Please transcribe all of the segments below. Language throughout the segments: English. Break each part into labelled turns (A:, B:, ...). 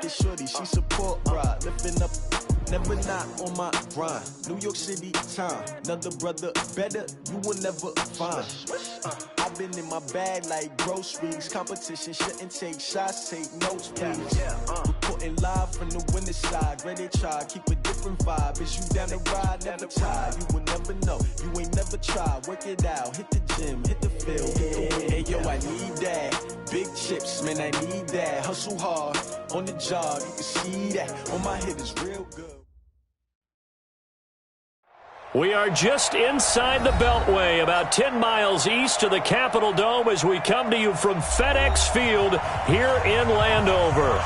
A: the shorty, she support ride, lifting up. Never not on my grind. New York City time. Another brother better, you will never find. I've been in my bag like groceries. Competition shouldn't take shots, take notes, please. Reporting live from the winter side. Ready to try, keep a different vibe. Is you down the ride, never tired. You will never know, you ain't never tried. Work it out, hit the gym, hit the field, hit the win. Hey yo, I need that. Big chips, man, I need that. Hustle hard, on the job, you can see that. On my head is real good.
B: We are just inside the Beltway, about 10 miles east of the Capitol Dome as we come to you from FedEx Field here in Landover.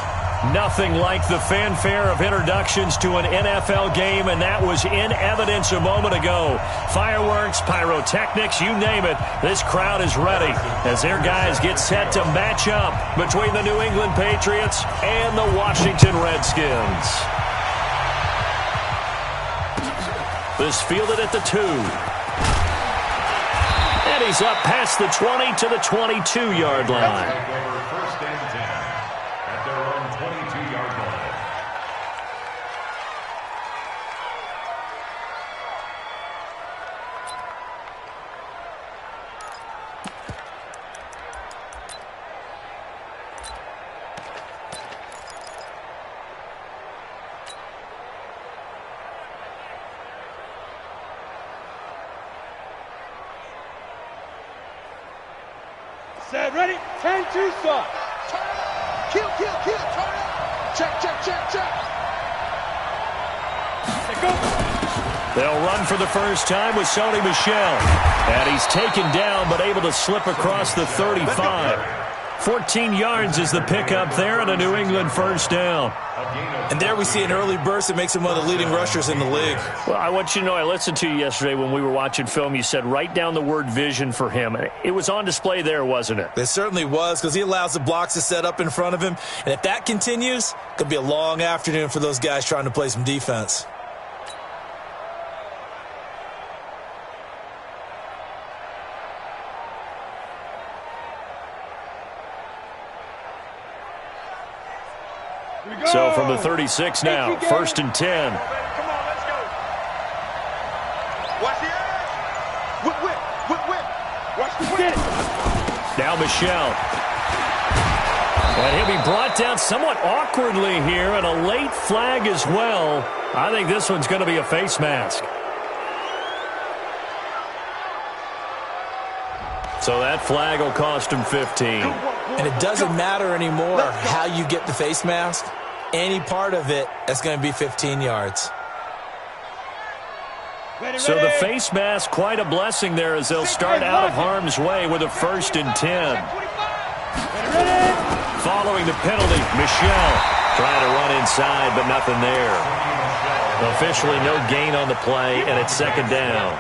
B: Nothing like the fanfare of introductions to an NFL game, and that was in evidence a moment ago. Fireworks, pyrotechnics, you name it, this crowd is ready as their guys get set to match up between the New England Patriots and the Washington Redskins. This fielded at the 2. And he's up past the 20 to the 22-yard line.
C: First and 10 at their own 22-yard line.
D: Set, ready, 10-2 stop. Kill, turn up. Check.
B: They'll run for the first time with Sony Michel. And he's taken down but able to slip across the 35. 14 yards is the pickup there and a New England first down.
E: And there we see an early burst that makes him one of the leading rushers in the league.
B: Well, I want you to know, I listened to you yesterday when we were watching film. You said write down the word vision for him. It was on display there, wasn't it?
E: It certainly was, because he allows the blocks to set up in front of him. And if that continues, it could be a long afternoon for those guys trying to play some defense.
B: So from the 36 now, first and 10.
D: Come on, let's go. Watch the edge. Whip. Watch the whip.
B: Now Michel. And he'll be brought down somewhat awkwardly here, and a late flag as well. I think this one's going to be a face mask. So that flag will cost him 15.
E: And it doesn't matter anymore how you get the face mask. Any part of it, that's going to be 15 yards.
B: So the face mask, quite a blessing there as they'll start out of harm's way with a first and 10. Following the penalty, Michel trying to run inside, but nothing there. Officially no gain on the play, and it's second down.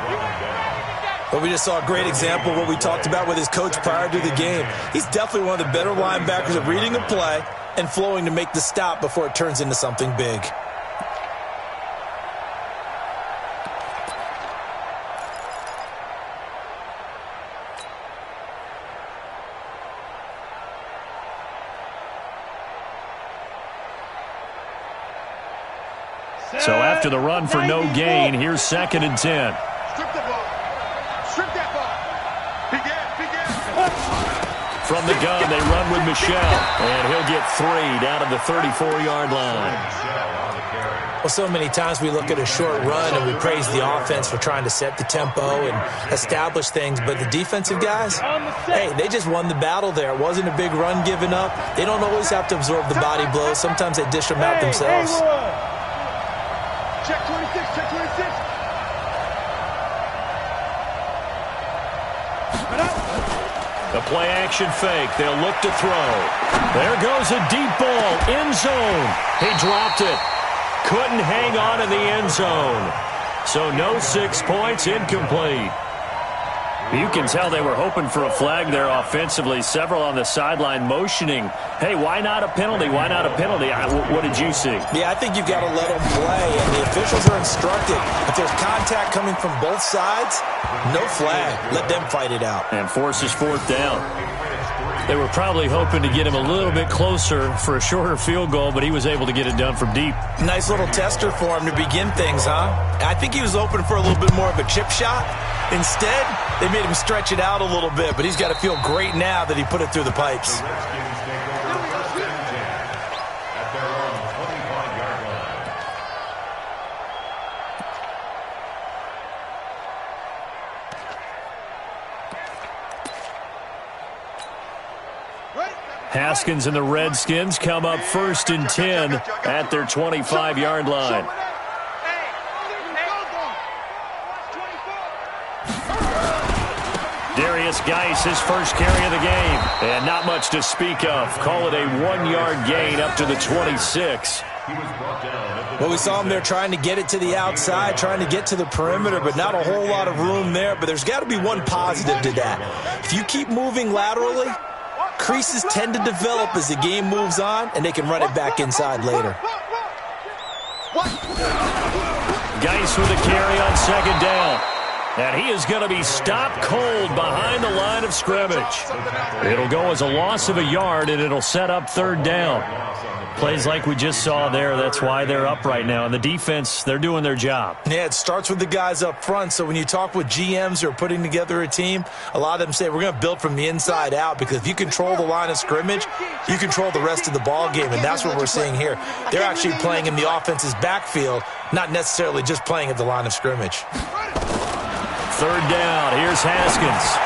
E: But we just saw a great example of what we talked about with his coach prior to the game. He's definitely one of the better linebackers at reading a play and flowing to make the stop before it turns into something big.
B: So after the run for no gain, here's second and 10.
D: Strip the ball. Strip that ball. Begin.
B: From the gun, they run with Michel, and he'll get 3 down to the 34-yard line.
E: Well, so many times we look at a short run and we praise the offense for trying to set the tempo and establish things, but the defensive guys, hey, they just won the battle there. It wasn't a big run given up. They don't always have to absorb the body blows. Sometimes they dish them out themselves.
D: Check 26.
B: The play-action fake. They'll look to throw. There goes a deep ball. End zone. He dropped it. Couldn't hang on in the end zone. So no 6 points, incomplete. You can tell they were hoping for a flag there offensively. Several on the sideline motioning. Hey, why not a penalty? Why not a penalty? What did you see?
E: Yeah, I think you've got to let them play, and the officials are instructed. If there's contact coming from both sides, no flag. Let them fight it out.
B: And forces fourth down. They were probably hoping to get him a little bit closer for a shorter field goal, but he was able to get it done from deep.
E: Nice little tester for him to begin things, huh? I think he was open for a little bit more of a chip shot. Instead, they made him stretch it out a little bit, but he's got to feel great now that he put it through the pipes.
B: Haskins and the Redskins come up 1st and 10 at their 25-yard line. Darius Geis, his first carry of the game. And not much to speak of. Call it a 1-yard gain up to the 26.
E: Well, we saw him there trying to get it to the outside, trying to get to the perimeter, but not a whole lot of room there. But there's got to be one positive to that. If you keep moving laterally, creases tend to develop as the game moves on, and they can run it back inside later.
B: Geis with a carry on 2nd down. And he is going to be stopped cold behind the line of scrimmage. It'll go as a loss of a yard, and it'll set up 3rd down. Plays like we just saw there, that's why they're up right now. And the defense, they're doing their job.
E: Yeah, it starts with the guys up front. So when you talk with GMs who are putting together a team, a lot of them say we're going to build from the inside out, because if you control the line of scrimmage, you control the rest of the ball game, and that's what we're seeing here. They're actually playing in the offense's backfield, not necessarily just playing at the line of scrimmage.
B: 3rd down. Here's Haskins.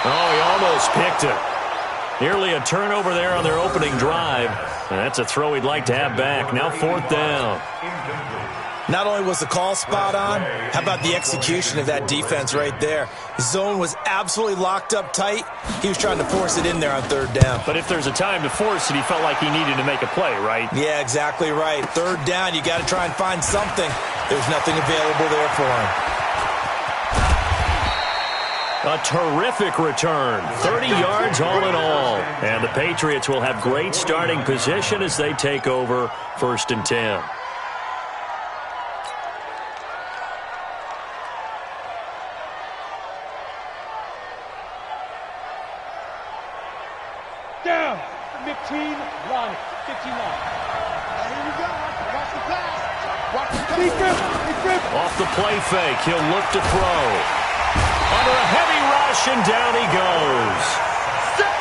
B: Oh, he almost picked it. Nearly a turnover there on their opening drive. And that's a throw he'd like to have back. Now 4th down.
E: Not only was the call spot on, how about the execution of that defense right there? The zone was absolutely locked up tight. He was trying to force it in there on 3rd down.
B: But if there's a time to force it, he felt like he needed to make a play, right?
E: Yeah, exactly right. 3rd down, you got to try and find something. There's nothing available there for him.
B: A terrific return, 30 yards all in all. And the Patriots will have great starting position as they take over 1st and 10.
F: Down, McTeam, line, 59. Here we go. Watch the pass. Watch the pass.
B: Off the play fake, he'll look to throw. Under a heavy rush, and down he goes.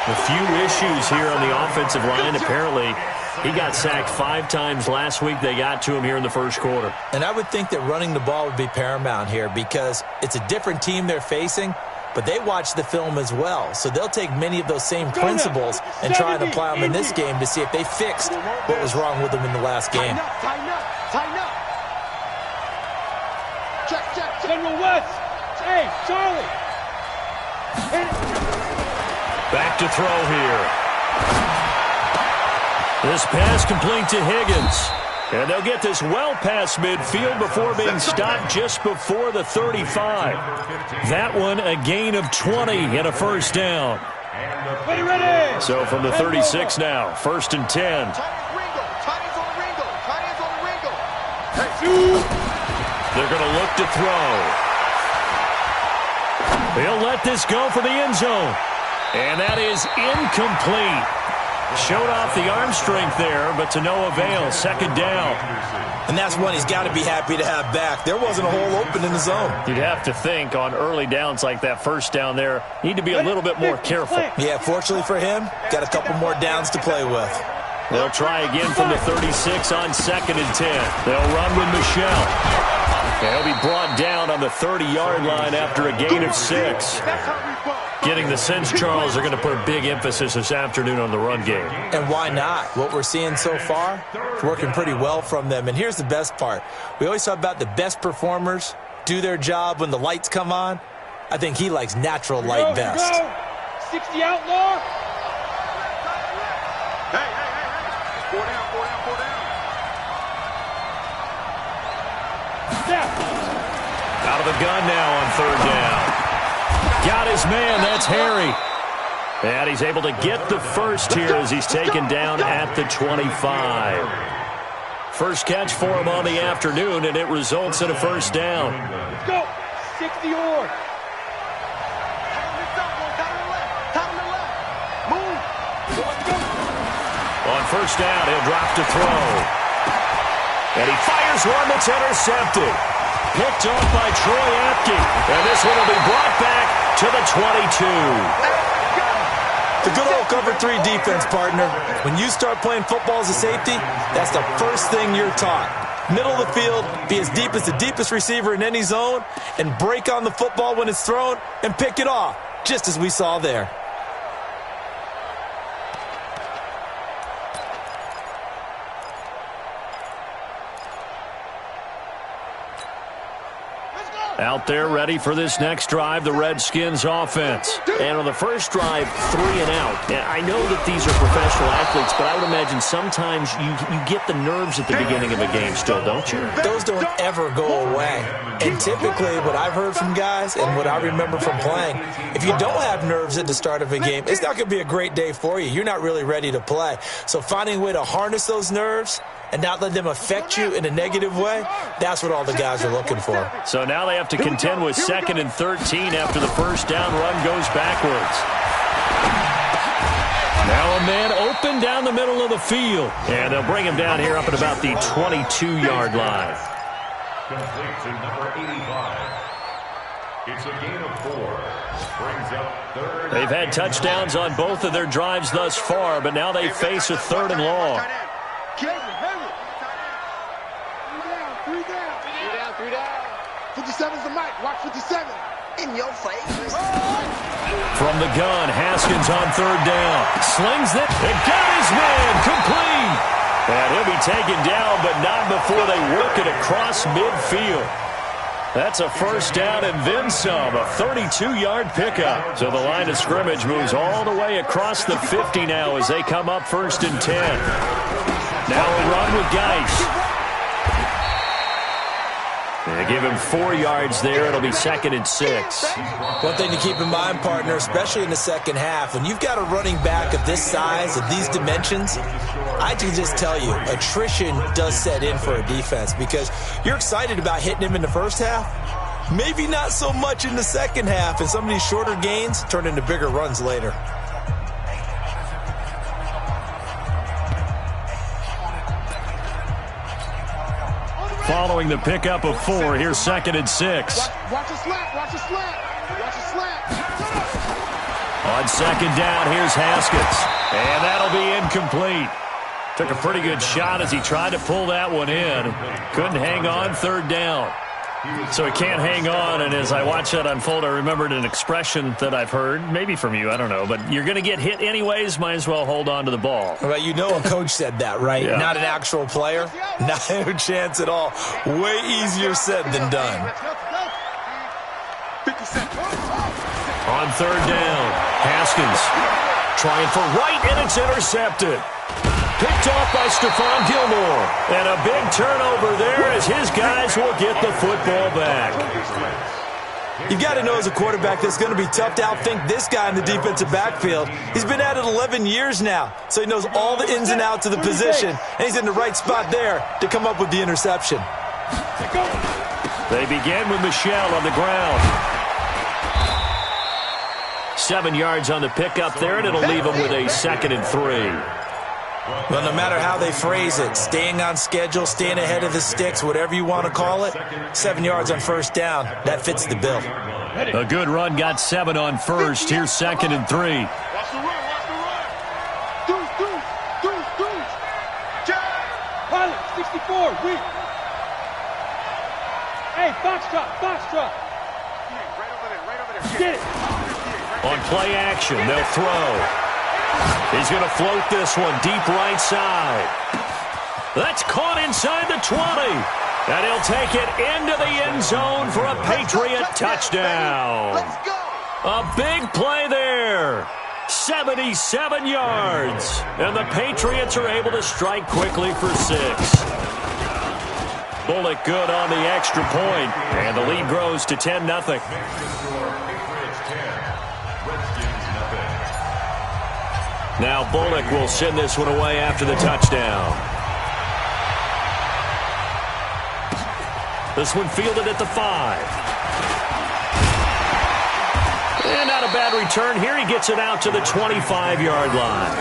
B: A few issues here on the offensive line. Apparently, he got sacked 5 times last week. They got to him here in the 1st quarter.
E: And I would think that running the ball would be paramount here, because it's a different team they're facing, but they watch the film as well. So they'll take many of those same principles and try and apply them in this game to see if they fixed what was wrong with them in the last game.
F: Tighten up, tighten up. Check. General West. Hey, Charlie.
B: Back to throw here. This pass complete to Higgins. And they'll get this well past midfield before being stopped just before the 35. That one a gain of 20 and a 1st down.
F: Ready.
B: So from the 36 now, 1st and 10. They're going to look to throw. He'll let this go for the end zone. And that is incomplete. Showed off the arm strength there, but to no avail. 2nd down.
E: And that's one he's got to be happy to have back. There wasn't a hole open in the zone.
B: You'd have to think on early downs like that 1st down there, need to be a little bit more careful.
E: Yeah, fortunately for him, got a couple more downs to play with.
B: They'll try again from the 36 on 2nd and 10. They'll run with Michelle. He'll be brought down on the 30-yard line after a gain of 6. Getting the sense, Charles, they're going to put a big emphasis this afternoon on the run game.
E: And why not? What we're seeing so far is working pretty well from them. And here's the best part. We always talk about the best performers do their job when the lights come on. I think he likes natural light best.
F: 60 outlaw.
D: Hey. 4 down.
B: Out of the gun now on 3rd down. Got his man, that's Harry. And he's able to get the 1st here as he's taken down at the 25. First catch for him on the afternoon, and it results in a 1st down.
F: Let's go. 60 or.
B: first down, he'll drop to throw. And he fires one that's intercepted. Picked off by Troy Apke. And this one will be brought back to the 22.
E: The good old cover 3 defense, partner. When you start playing football as a safety, that's the first thing you're taught. Middle of the field, be as deep as the deepest receiver in any zone, and break on the football when it's thrown and pick it off, just as we saw there.
B: Out there ready for this next drive, the Redskins offense. And on the first drive, 3 and out. I know that these are professional athletes, but I would imagine sometimes you get the nerves at the beginning of a game still, don't you?
E: Those don't ever go away. And typically what I've heard from guys and what I remember from playing, if you don't have nerves at the start of a game, it's not going to be a great day for you. You're not really ready to play. So finding a way to harness those nerves and not let them affect you in a negative way, that's what all the guys are looking for.
B: So now they have to contend with 2nd and 13 after the first down run goes backwards. Now a man open down the middle of the field. And they'll bring him down here up at about the 22-yard line.
C: Complete to number 85. It's a gain of 4. Brings up 3rd.
B: They've had touchdowns on both of their drives thus far, but now they face a 3rd and long.
F: 57's the mic. Watch 57.
G: In your face.
B: From the gun, Haskins on 3rd down. Slings it. And got his man. Complete. And he'll be taken down, but not before they work it across midfield. That's a first down and then some. A 32-yard pickup. So the line of scrimmage moves all the way across the 50 now as they come up 1st and 10. Now a run with Geis. They give him 4 yards there. It'll be 2nd and 6.
E: One thing to keep in mind, partner, especially in the second half, when you've got a running back of this size, of these dimensions, I can just tell you, attrition does set in for a defense because you're excited about hitting him in the first half. Maybe not so much in the second half, and some of these shorter gains turn into bigger runs later.
B: Following the pickup of 4, here's 2nd and 6.
F: Watch a slap. Watch a slap. Watch a slap.
B: On 2nd down, here's Haskins. And that'll be incomplete. Took a pretty good shot as he tried to pull that one in. Couldn't hang on 3rd down. So he can't hang on, and as I watch that unfold, I remembered an expression that I've heard, maybe from you, I don't know, but you're going to get hit anyways, might as well hold on to the ball.
E: Well, you know a coach said that, right?
B: Yeah.
E: Not an actual player. Not a chance at all. Way easier said than done.
B: On 3rd down, Haskins trying for right, and it's intercepted. Picked off by Stephon Gilmore. And a big turnover there as his guys will get the football back.
E: You've got to know as a quarterback that's going to be tough to outthink this guy in the defensive backfield. He's been at it 11 years now, so he knows all the ins and outs of the position, and he's in the right spot there to come up with the interception.
B: They begin with Michel on the ground. 7 yards on the pickup there, and it'll leave him with a 2nd and 3.
E: Well, no matter how they phrase it, staying on schedule, staying ahead of the sticks, whatever you want to call it, 7 yards on 1st down, that fits the bill.
B: A good run got 7 on 1st. Here's 2nd and 3.
F: Watch the run. Watch the run. Deuce. Pilot, 64. Weak. Hey, box truck. Right over there. Get it.
B: On play action, they'll throw. He's going to float this one deep right side. That's caught inside the 20. And he'll take it into the end zone for a Patriot touchdown. A big play there. 77 yards. And the Patriots are able to strike quickly for 6. Bullock good on the extra point. And the lead grows to 10-0. Now Bullock will send this one away after the touchdown. This one fielded at the 5. And not a bad return here. He gets it out to the 25-yard line.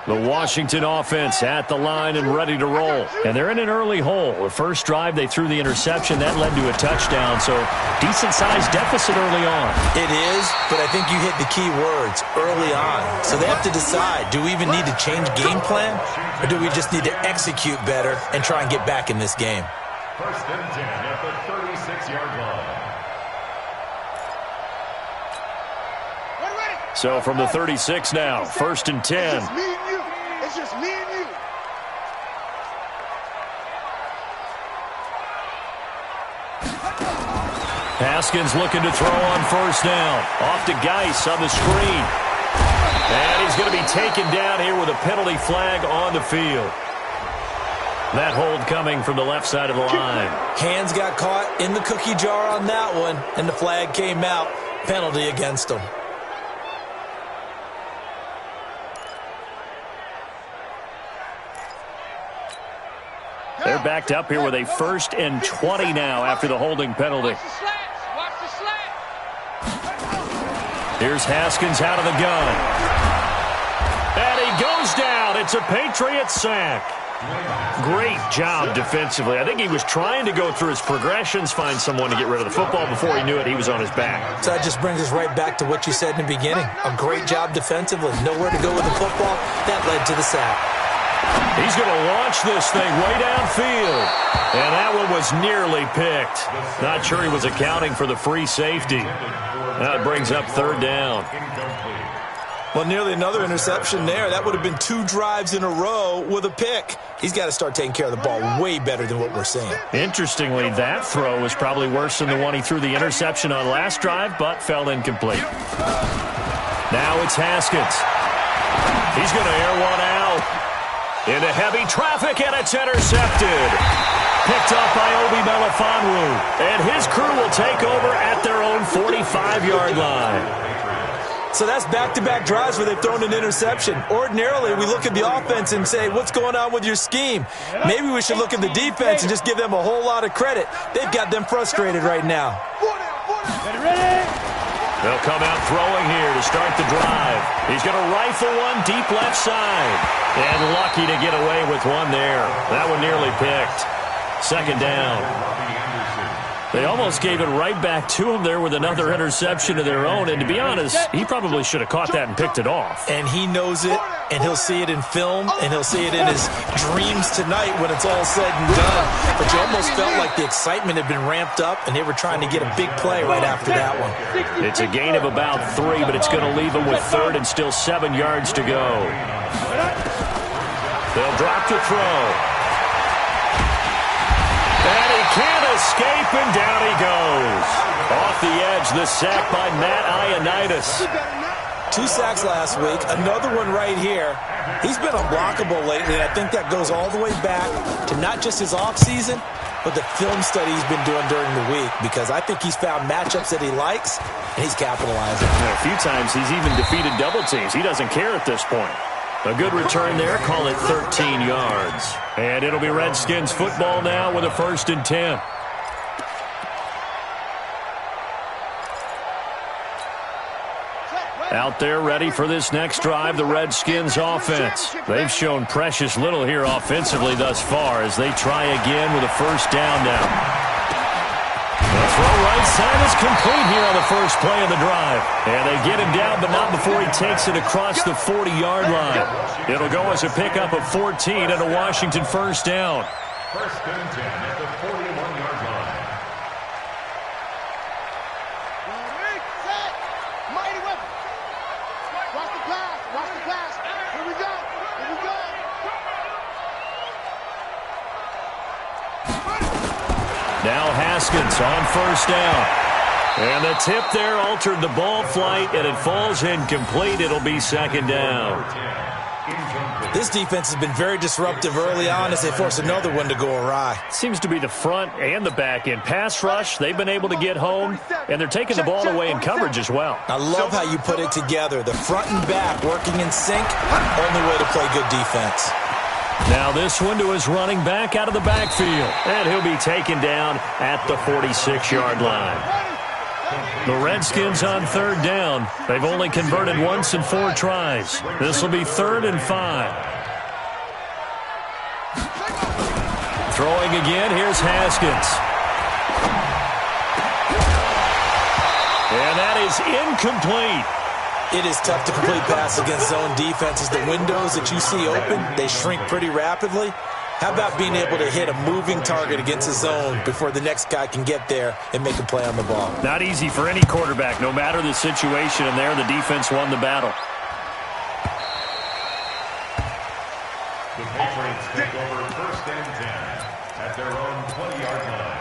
B: The Washington offense at the line and ready to roll. And they're in an early hole. The first drive, they threw the interception. That led to a touchdown, so decent-sized deficit early on.
E: It is, but I think you hit the key words, early on. So they have to decide, do we even need to change game plan, or do we just need to execute better and try and get back in this game?
C: First and 10 at the 36-yard line.
B: So from the 36 now, first and 10.
F: It's just me and you. It's just me and you.
B: Haskins looking to throw on first down. Off to Geis on the screen. And he's going to be taken down here with a penalty flag on the field. That hold coming from the left side of the line.
E: Hands got caught in the cookie jar on that one, and the flag came out. Penalty against him.
B: They're backed up here with a first and 20 now after the holding penalty.
F: Watch the slats.
B: Here's Haskins out of the gun. And he goes down. It's a Patriots sack. Great job defensively. I think he was trying to go through his progressions, find someone to get rid of the football. Before he knew it, he was on his back.
E: So that just brings us right back to what you said in the beginning. A great job defensively. Nowhere to go with the football. That led to the sack.
B: He's going to launch this thing way downfield. And that one was nearly picked. Not sure he was accounting for the free safety. That brings up third down.
E: Well, nearly another interception there. That would have been 2 drives in a row with a pick. He's got to start taking care of the ball way better than what we're seeing.
B: Interestingly, that throw was probably worse than the one he threw the interception on last drive, but fell incomplete. Now it's Haskins. He's going to air one out. Into heavy traffic, and it's intercepted. Picked up by Obi Melifonwu. And his crew will take over at their own 45-yard line.
E: So that's back-to-back drives where they've thrown an interception. Ordinarily, we look at the offense and say, what's going on with your scheme? Maybe we should look at the defense and just give them a whole lot of credit. They've got them frustrated right now.
F: Ready?
B: They'll come out throwing here to start the drive. He's going to rifle one deep left side. And lucky to get away with one there. That one nearly picked. Second down. They almost gave it right back to him there with another interception of their own. And to be honest, he probably should have caught that and picked it off.
E: And he knows it, and he'll see it in film, and he'll see it in his dreams tonight when it's all said and done. But you almost felt like the excitement had been ramped up, and they were trying to get a big play right after that one.
B: It's a gain of about 3, but it's going to leave them with third and still 7 yards to go. They'll drop to throw. And he can't escape, and down he goes. Off the edge, the sack by Matt Ioannidis.
E: 2 sacks last week, another one right here. He's been unblockable lately, and I think that goes all the way back to not just his offseason, but the film study he's been doing during the week, because I think he's found matchups that he likes, and he's capitalizing.
B: A few times he's even defeated double teams. He doesn't care at this point. A good return there, call it 13 yards. And it'll be Redskins football now with a first and 10. Out there ready for this next drive, the Redskins offense. They've shown precious little here offensively thus far as they try again with a first down now. The throw right side is complete here on the first play of the drive. And they get him down, but not before he takes it across the 40-yard line. It'll go as a pickup of 14 and a Washington first down.
C: First and 10 at the 41-yard line.
F: Mighty weapon. Watch the pass. Watch the pass. Here we go. Here we go.
B: Now Haskins on first down. And the tip there altered the ball flight, and it falls incomplete. It'll be second down.
E: This defense has been very disruptive early on as they force another one to go awry.
B: Seems to be the front and the back end. Pass rush, they've been able to get home, and they're taking the ball away in coverage as well.
E: I love how you put it together. The front and back working in sync, only way to play good defense.
B: Now this one to his running back out of the backfield. And he'll be taken down at the 46-yard line. The Redskins on third down. They've only converted once in 4 tries. This will be 3rd and 5. Throwing again, here's Haskins. And that is incomplete.
E: It is tough to complete passes against zone defenses. The windows that you see open, they shrink pretty rapidly. How about being able to hit a moving target against a zone before the next guy can get there and make a play on the ball?
B: Not easy for any quarterback, no matter the situation, and there the defense won the battle.
C: The Patriots take over 1st and 10 at their own 20-yard line.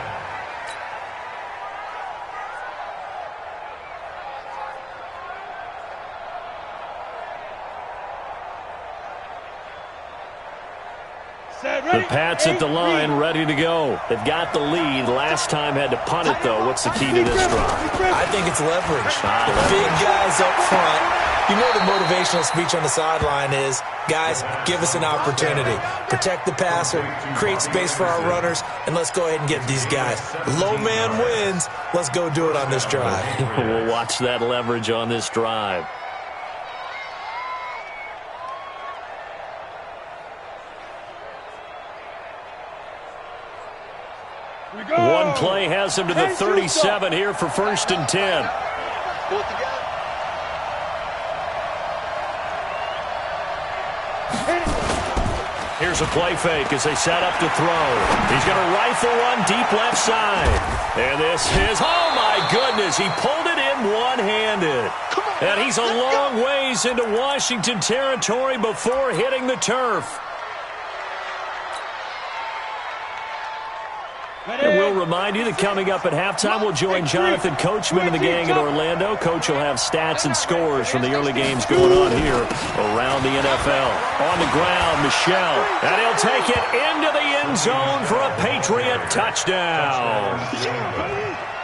B: The Pats at the line, ready to go. They've got the lead. Last time had to punt it, though. What's the key to this drive?
E: I think it's leverage. The big guys up front. You know the motivational speech on the sideline is, guys, give us an opportunity. Protect the passer, create space for our runners, and let's go ahead and get these guys. Low man wins. Let's go do it on this drive.
B: We'll watch that leverage on this drive. One play has him to the 37 here for 1st and 10. Here's a play fake as they set up to throw. He's going to rifle one deep left side. And this is, oh my goodness, he pulled it in one-handed. And he's a long ways into Washington territory before hitting the turf. And we'll remind you that coming up at halftime, we'll join Jonathan Coachman and the gang at Orlando. Coach will have stats and scores from the early games going on here around the NFL. On the ground, Michel. And he'll take it into the end zone for a Patriot touchdown.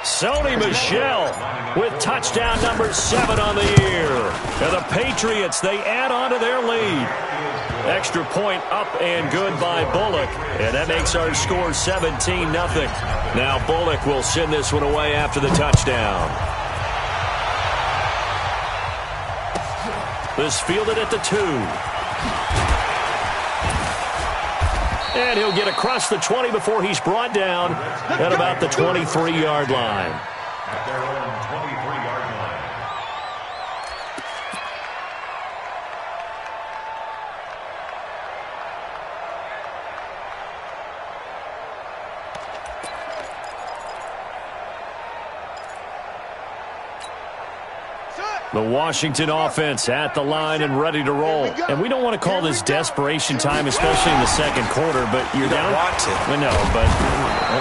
B: Sony Michel with touchdown number 7 on the year. And the Patriots, they add on to their lead. Extra point up and good by Bullock. And that makes our score 17-0. Now Bullock will send this one away after the touchdown. This fielded at the 2. And he'll get across the 20 before he's brought down at about the 23-yard line.
C: At their own 23-yard line.
B: The Washington offense at the line and ready to roll. And we don't want to call this desperation time, especially in the second quarter, but you're down.
E: Want to.
B: I know, but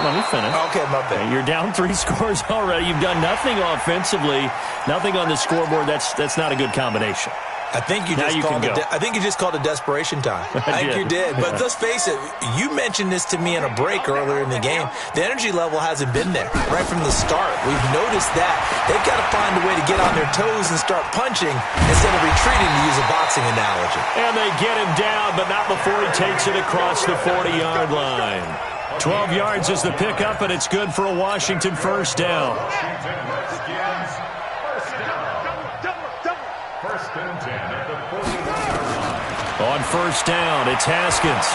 B: let me finish.
E: Okay, my bad.
B: You're down 3 scores already. You've done nothing offensively, nothing on the scoreboard. That's not a good combination.
E: I think you just called it desperation time. I think you did. But let's face it, you mentioned this to me in a break earlier in the game. The energy level hasn't been there right from the start. We've noticed that. They've got to find a way to get on their toes and start punching instead of retreating, to use a boxing analogy.
B: And they get him down, but not before he takes it across the 40-yard line. 12 yards is the pickup, and it's good for a Washington first down. On first down, it's Haskins.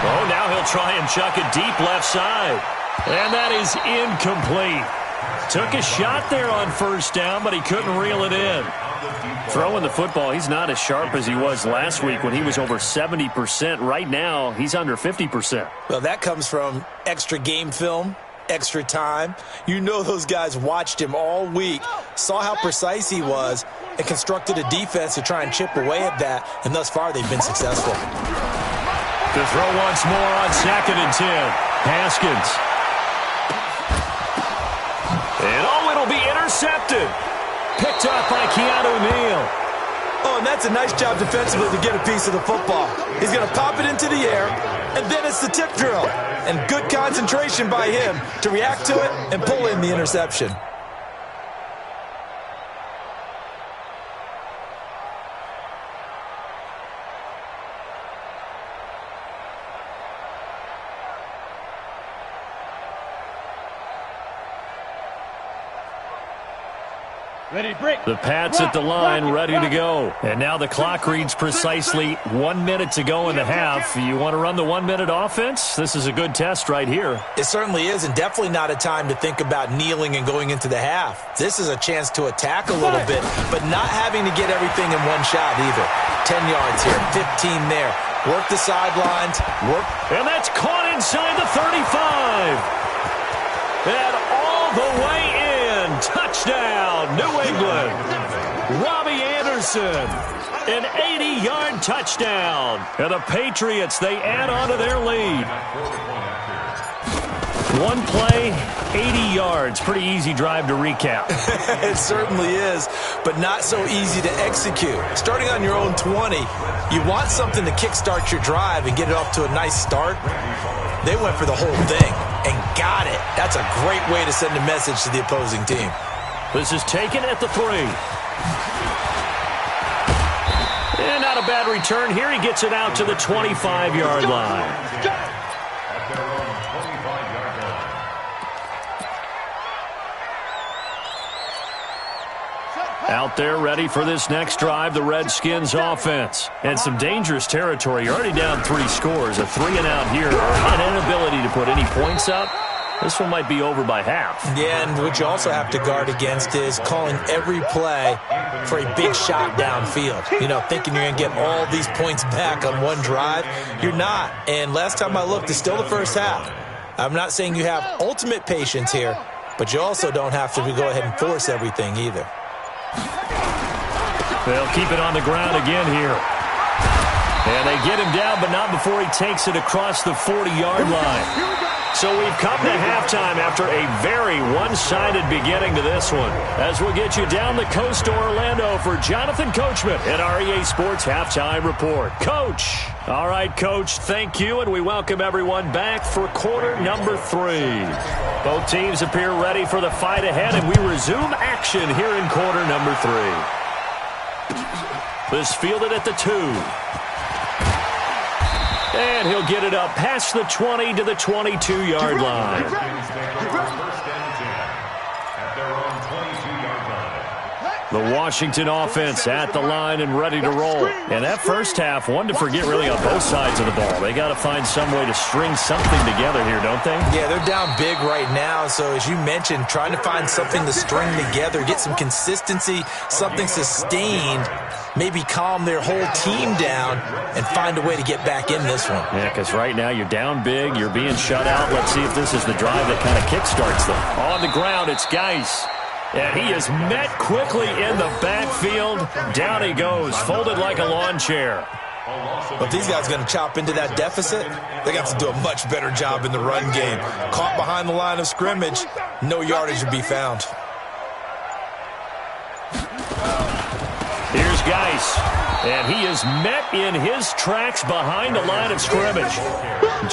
B: Oh, now he'll try and chuck it deep left side. And that is incomplete. Took a shot there on first down, but he couldn't reel it in. Throwing the football, he's not as sharp as he was last week when he was over 70%. Right now, he's under 50%.
E: Well, that comes from extra game film, extra time. You know those guys watched him all week, saw how precise he was, and constructed a defense to try and chip away at that, and thus far they've been successful.
B: To throw once more on 2nd and 10. Haskins. And it'll be intercepted. Picked up by Keanu Neal.
E: Oh, and that's a nice job defensively to get a piece of the football. He's going to pop it into the air, and then it's the tip drill. And good concentration by him to react to it and pull in the interception.
B: The Pats at the line, ready to go. And now the clock reads precisely 1 minute to go in the half. You want to run the 1 minute offense? This is a good test right here.
E: It certainly is, and definitely not a time to think about kneeling and going into the half. This is a chance to attack a little bit, but not having to get everything in one shot either. 10 yards here, 15 there. Work the sidelines. Work.
B: And that's caught inside the 35. And all the way in. Touchdown, New England. Robbie Anderson. An 80-yard touchdown. And the Patriots, they add on to their lead. One play, 80 yards. Pretty easy drive to recap.
E: It certainly is, but not so easy to execute. Starting on your own 20, you want something to kickstart your drive and get it off to a nice start. They went for the whole thing and got it. That's a great way to send a message to the opposing team.
B: This is taken at the 3. And not a bad return here. He gets it out to the 25-yard line. Out there ready for this next drive, the Redskins offense. And some dangerous territory. You're already down 3 scores. A 3-and-out here. An inability to put any points up. This one might be over by half. Yeah, and what you also have to guard against is calling every play for a big shot downfield. You know, thinking you're going to get all these points back on one drive. You're not. And last time I looked, it's still the first half. I'm not saying you have ultimate patience here, but you also don't have to go ahead and force everything either. They'll keep it on the ground again here. And they get him down, but not before he takes it across the 40-yard line. So we've come to halftime after a very one-sided beginning to this one. As we'll get you down the coast to Orlando for Jonathan Coachman at our EA Sports Halftime Report. Coach. All right, Coach, thank you, and we welcome everyone back for quarter number 3. Both teams appear ready for the fight ahead, and we resume action here in quarter number 3. This fielded at the 2. And he'll get it up past the 20 to the 22-yard line. The Washington offense at the line and ready to roll. And that first half, one to forget really on both sides of the ball. They got to find some way to string something together here, don't they?
E: Yeah, they're down big right now. So as you mentioned, trying to find something to string together, get some consistency, something sustained, maybe calm their whole team down and find a way to get back in this one.
B: Yeah, because right now you're down big, you're being shut out. Let's see if this is the drive that kind of kickstarts them. On the ground, it's Geis. And he is met quickly in the backfield. Down he goes, folded like a lawn chair.
E: But these guys are going to chop into that deficit. They got to do a much better job in the run game. Caught behind the line of scrimmage, no yardage to be found.
B: Here's Geis, and he is met in his tracks behind the line of scrimmage.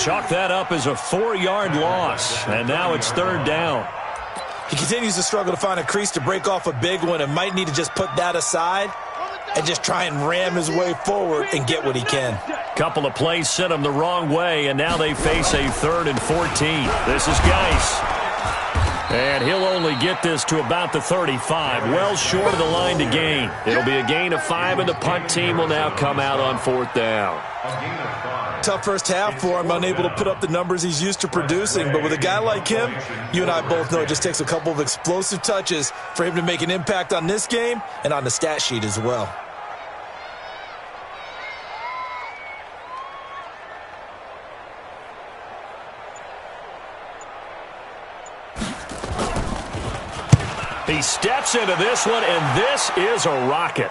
B: Chalk that up as a 4-yard loss, and now it's 3rd down.
E: He continues to struggle to find a crease to break off a big one and might need to just put that aside and just try and ram his way forward and get what he can.
B: Couple of plays sent him the wrong way, and now they face a 3rd and 14. This is Geis. And he'll only get this to about the 35, well short of the line to gain. It'll be a gain of 5, and the punt team will now come out on 4th down.
E: Tough first half for him, unable to put up the numbers he's used to producing. But with a guy like him, you and I both know it just takes a couple of explosive touches for him to make an impact on this game and on the stat sheet as well.
B: He steps into this one, and this is a rocket.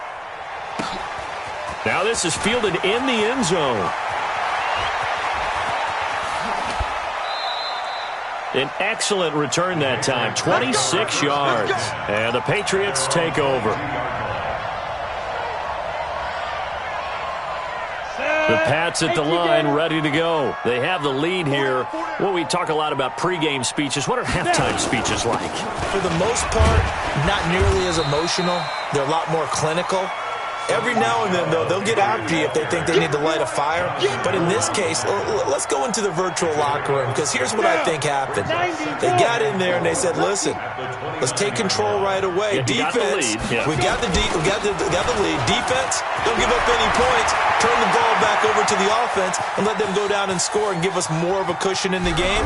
B: Now this is fielded in the end zone. An excellent return that time, 26 yards. And the Patriots take over. The Pats at the line, ready to go. They have the lead here. Well, we talk a lot about pregame speeches. What are halftime speeches like?
E: For the most part, not nearly as emotional. They're a lot more clinical. Every now and then, though, they'll get after you if they think they need to light a fire. But in this case, let's go into the virtual locker room, because here's what I think happened. They got in there and they said, listen, let's take control right away. Defense, we got the lead. Defense, don't give up any points. Turn the ball back over to the offense and let them go down and score and give us more of a cushion in the game.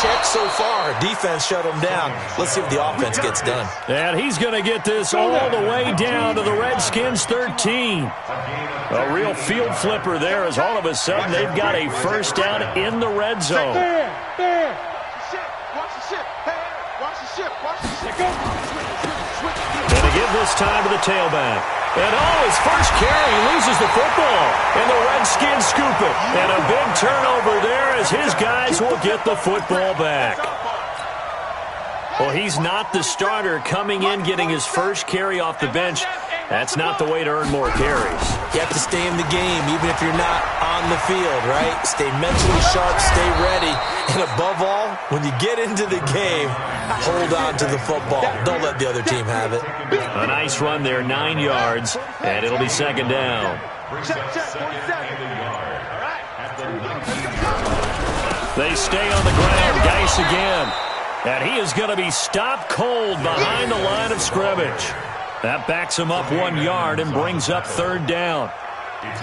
E: Check so far. Defense shut them down. Let's see what the offense gets done.
B: And he's going to get this all the way down to the Redskins 13. A real field flipper there, as all of a sudden they've got a first down in the red zone. And to give this time to the tailback. And his first carry, he loses the football. And the Redskins scoop it. And a big turnover there as his guys will get the football back. Well, he's not the starter coming in, getting his first carry off the bench. That's not the way to earn more carries.
E: You have to stay in the game, even if you're not on the field, right? Stay mentally sharp, stay ready. And above all, when you get into the game, hold on to the football. Don't let the other team have it.
B: A nice run there, 9 yards, and it'll be second down. They stay on the ground. Geis again. And he is going to be stopped cold behind the line of scrimmage. That backs him up 1 yard and brings up third down.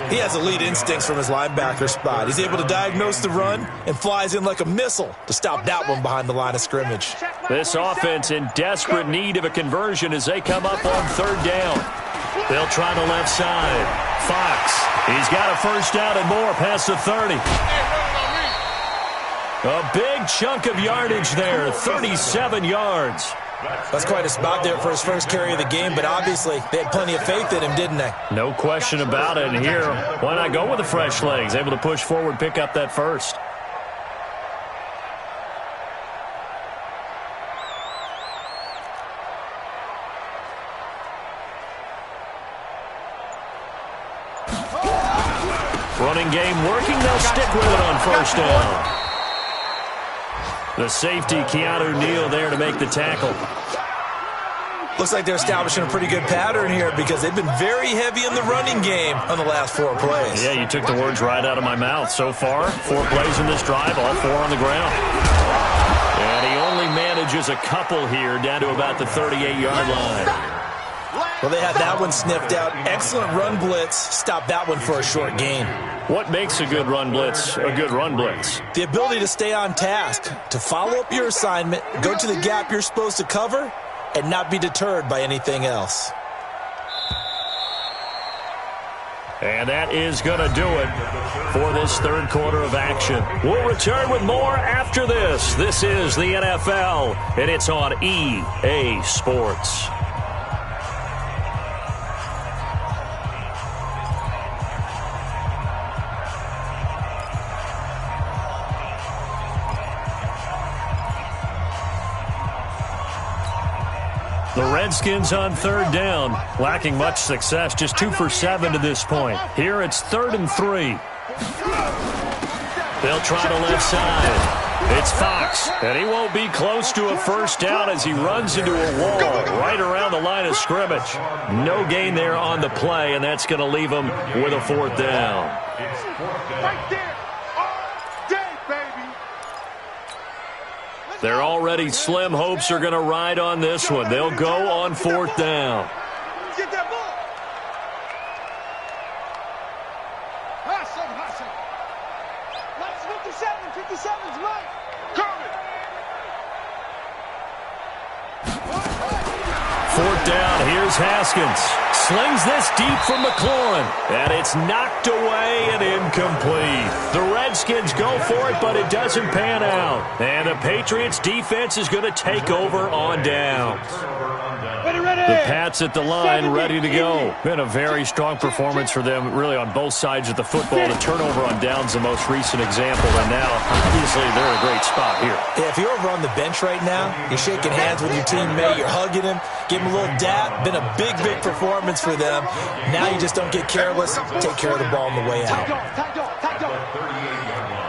E: He has elite instincts from his linebacker spot. He's able to diagnose the run and flies in like a missile to stop that one behind the line of scrimmage.
B: This offense in desperate need of a conversion as they come up on third down. They'll try the left side. Fox, he's got a first down and more past the 30. A big chunk of yardage there, 37 yards.
E: That's quite a spot there for his first carry of the game, but obviously they had plenty of faith in him, didn't they?
B: No question about it. And here, why not go with the fresh legs? Able to push forward, pick up that first. Running game working. They'll stick with it on first down. The safety, Keanu Neal, there to make the tackle.
E: Looks like they're establishing a pretty good pattern here because they've been very heavy in the running game on the last 4 plays.
B: Yeah, you took the words right out of my mouth. So far, 4 plays in this drive, all 4 on the ground. And he only manages a couple here down to about the 38-yard line.
E: Well, they had that one sniffed out. Excellent run blitz. Stopped that one for a short gain.
B: What makes a good run blitz a good run blitz?
E: The ability to stay on task, to follow up your assignment, go to the gap you're supposed to cover, and not be deterred by anything else.
B: And that is going to do it for this third quarter of action. We'll return with more after this. This is the NFL, and it's on EA Sports. The Redskins on third down, lacking much success, just 2 for 7 to this point. Here it's 3rd and 3. They'll try the left side. It's Fox, and he won't be close to a first down as he runs into a wall right around the line of scrimmage. No gain there on the play, and that's going to leave him with a 4th down.
F: Right there.
B: They're already slim hopes are going to ride on this one. They'll go on 4th down.
F: Get that ball. Hustle. 57's right. Coming.
B: 4th down. Here's Haskins. Slings this deep from McLaurin. And it's knocked away and incomplete. The Redskins go for it, but it doesn't pan out. And the Patriots defense is going to take over on downs. The Pats at the line, ready to go. Been a very strong performance for them, really, on both sides of the football. The turnover on downs, the most recent example. And now, obviously, they're in a great spot here.
E: Yeah, if you're over on the bench right now, you're shaking hands with your teammate, you're hugging him, give him a little dap. Been a big performance for them. Now you just don't get careless. Take care of the ball on the way out.
F: Tight dog.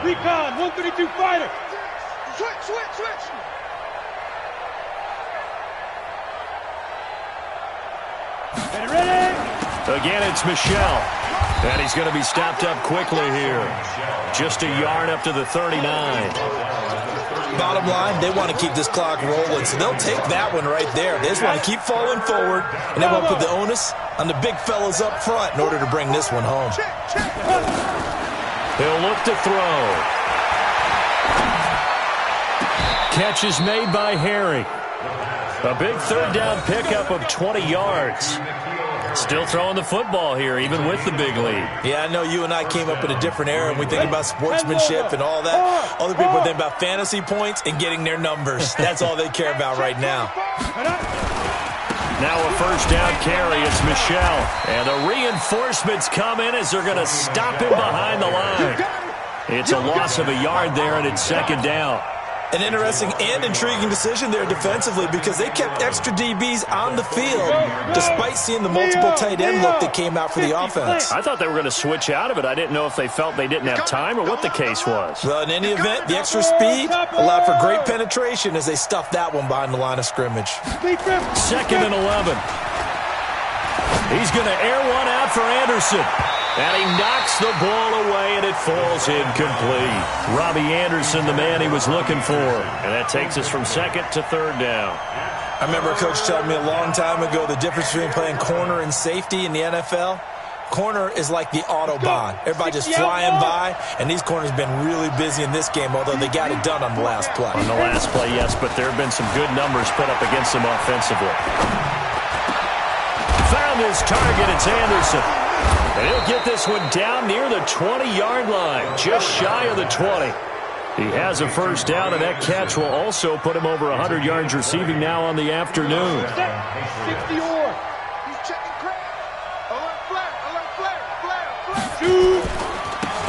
F: Recon, 132 fighter. Switch. Ready.
B: Again, it's Michel. And he's going to be stopped up quickly here. Just a yard up to the 39.
E: Bottom line, they want to keep this clock rolling, so they'll take that one right there. They just want to keep falling forward, and they won't put the onus on the big fellas up front in order to bring this one home.
B: He'll look to throw. Catch is made by Harry. A big third down pickup of 20 yards. Still throwing the football here, even with the big lead.
E: Yeah, I know you and I came up in a different era, and we think about sportsmanship and all that. Other people think about fantasy points and getting their numbers. That's all they care about right now.
B: Now a first down carry. It's Michel. And the reinforcements come in as they're going to stop him behind the line. It's a loss of a yard there, and it's second down.
E: An interesting and intriguing decision there defensively because they kept extra DBs on the field despite seeing the multiple tight end look that came out for the offense.
B: I thought they were going to switch out of it. I didn't know if they felt they didn't have time or what the case was.
E: Well, in any event, the extra speed allowed for great penetration as they stuffed that one behind the line of scrimmage.
B: Second and 11. He's going to air one out for Anderson. And he knocks the ball away, and it falls incomplete. Robbie Anderson, the man he was looking for. And that takes us from second to third down.
E: I remember a coach telling me a long time ago the difference between playing corner and safety in the NFL. Corner is like the Autobahn. Everybody just flying by, and these corners have been really busy in this game, although they got it done on the last play.
B: On the last play, yes, but there have been some good numbers put up against them offensively. Found his target. It's Anderson. And he'll get this one down near the 20-yard line, just shy of the 20. He has a first down, and that catch will also put him over 100 yards receiving now on the afternoon.
F: 60 or. He's checking crack. Alert flare.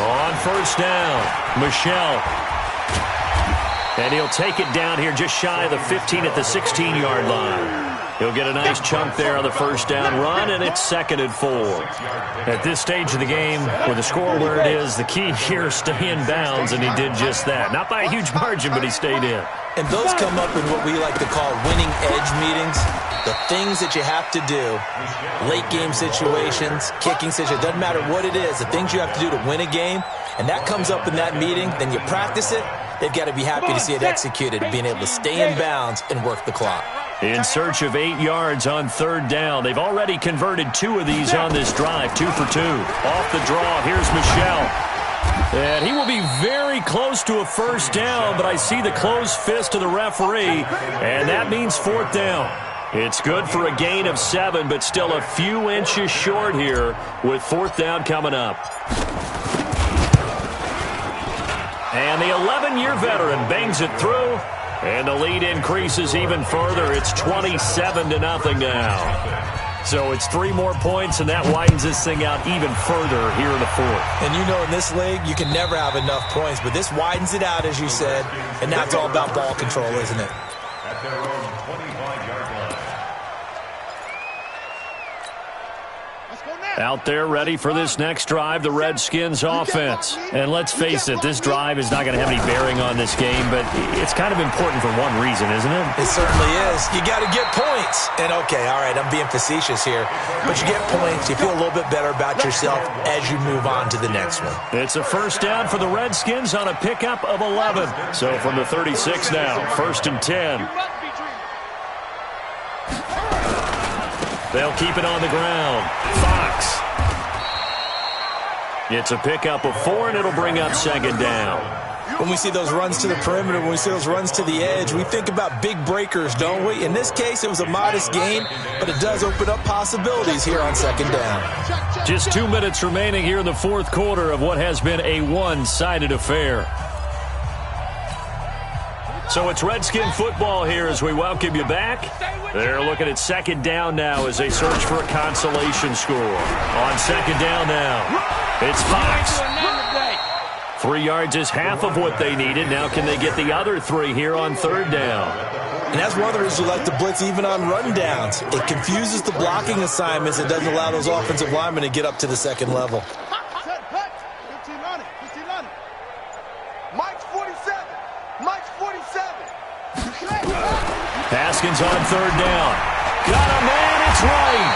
B: On first down, Michel. And he'll take it down here just shy of the 15 at the 16-yard line. He'll get a nice chunk there on the first down run, and it's second and 4. At this stage of the game, with the score where it is, the key here is stay in bounds, and he did just that. Not by a huge margin, but he stayed in.
E: And those come up in what we like to call winning edge meetings. The things that you have to do, late game situations, kicking situations, doesn't matter what it is, the things you have to do to win a game, and that comes up in that meeting, then you practice it, they've got to be happy to see it executed, being able to stay in bounds and work the clock.
B: In search of 8 yards on third down. They've already converted 2 of these on this drive, 2 for 2. Off the draw, here's Michel. And he will be very close to a first down, but I see the closed fist of the referee, and that means fourth down. It's good for a gain of 7, but still a few inches short here with fourth down coming up. And the 11-year veteran bangs it through, and the lead increases even further. It's 27-0 now. So it's 3 more points, and that widens this thing out even further here in the fourth.
E: And you know in this league, you can never have enough points, but this widens it out, as you said, and now it's all about ball control, isn't it?
C: At their own 25-yard line.
B: Out there ready for this next drive, the Redskins offense. And let's face it, this drive is not going to have any bearing on this game, but it's kind of important for one reason, isn't it?
E: It certainly is. You got to get points. And okay, all right, I'm being facetious here, but you get points, you feel a little bit better about yourself as you move on to the next one.
B: It's a first down for the Redskins on a pickup of 11. So from the 36 now, first and 10. They'll keep it on the ground. Fox. It's a pickup of 4, and it'll bring up second down.
E: When we see those runs to the perimeter, when we see those runs to the edge, we think about big breakers, don't we? In this case, it was a modest gain, but it does open up possibilities here on second down.
B: Just 2 minutes remaining here in the fourth quarter of what has been a one-sided affair. So it's Redskin football here as we welcome you back. They're looking at second down now as they search for a consolation score. On second down now, it's Fox. 3 yards is half of what they needed. Now can they get the other 3 here on third down?
E: And that's one of the reasons you like to blitz even on rundowns. It confuses the blocking assignments. It doesn't allow those offensive linemen to get up to the second level.
B: Haskins on third down. Got a man, it's right.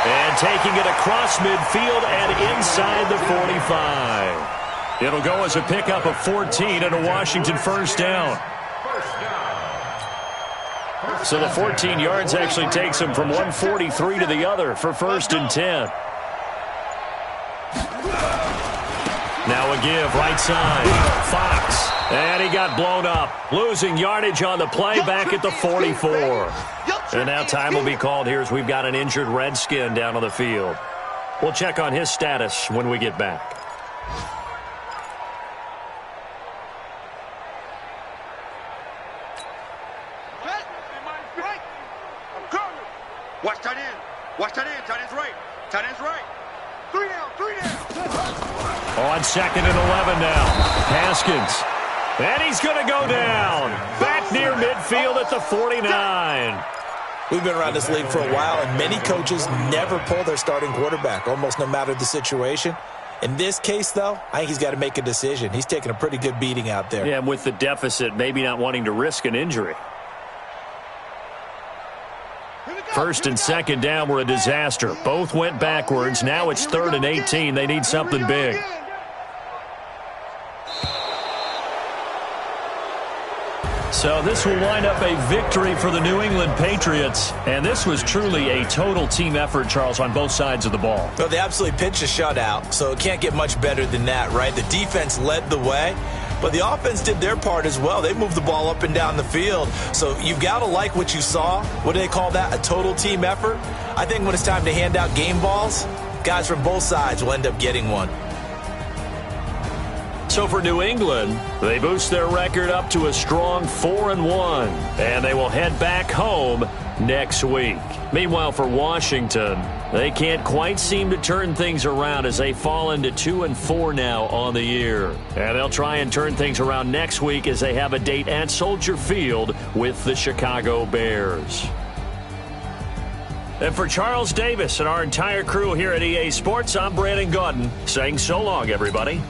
B: And taking it across midfield and inside the 45. It'll go as a pickup of 14 and a Washington first down. So the 14 yards actually takes him from 143 to the other for 1st and 10. Now a give, right side. Fox. And he got blown up. Losing yardage on the play back at the 44. And now time will be called here as we've got an injured Redskin down on the field. We'll check on his status when we get back.
D: Watch tight end. Watch tight end. Tight end's right. Tight end's right. 3 down. 3 down.
B: On 2nd and 11 now. Haskins. And he's going to go down. Back near midfield at the 49.
E: We've been around this league for a while, and many coaches never pull their starting quarterback, almost no matter the situation. In this case, though, I think he's got to make a decision. He's taking a pretty good beating out there.
B: Yeah, and with the deficit, maybe not wanting to risk an injury. 1st and 2nd down were a disaster. Both went backwards. Now it's 3rd and 18. They need something big. So this will wind up a victory for the New England Patriots. And this was truly a total team effort, Charles, on both sides of the ball.
E: Well, they absolutely pitched a shutout, so it can't get much better than that, right? The defense led the way, but the offense did their part as well. They moved the ball up and down the field. So you've got to like what you saw. What do they call that? A total team effort? I think when it's time to hand out game balls, guys from both sides will end up getting one.
B: So for New England, they boost their record up to a strong 4-1, and they will head back home next week. Meanwhile, for Washington, they can't quite seem to turn things around as they fall into 2-4 now on the year. And they'll try and turn things around next week as they have a date at Soldier Field with the Chicago Bears. And for Charles Davis and our entire crew here at EA Sports, I'm Brandon Gaudin saying so long, everybody.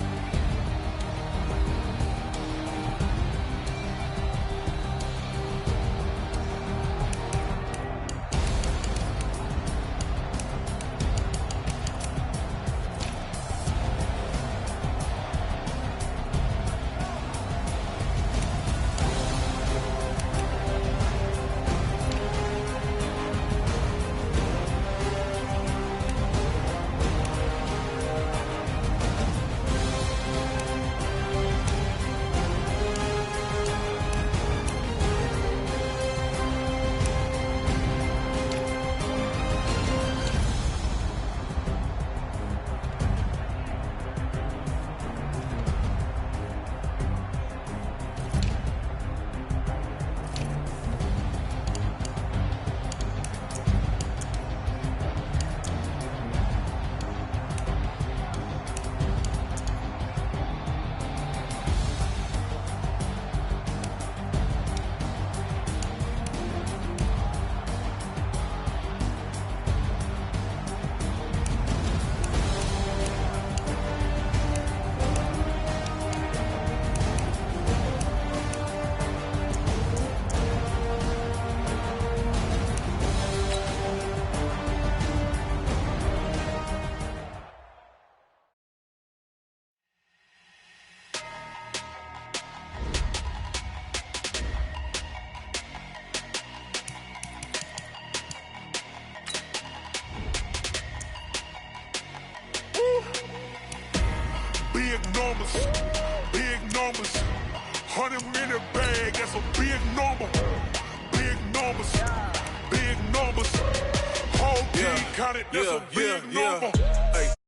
H: Big numbers, 100 in the bag, that's a big number. Big numbers, whole team counted, that's a big number. Hey.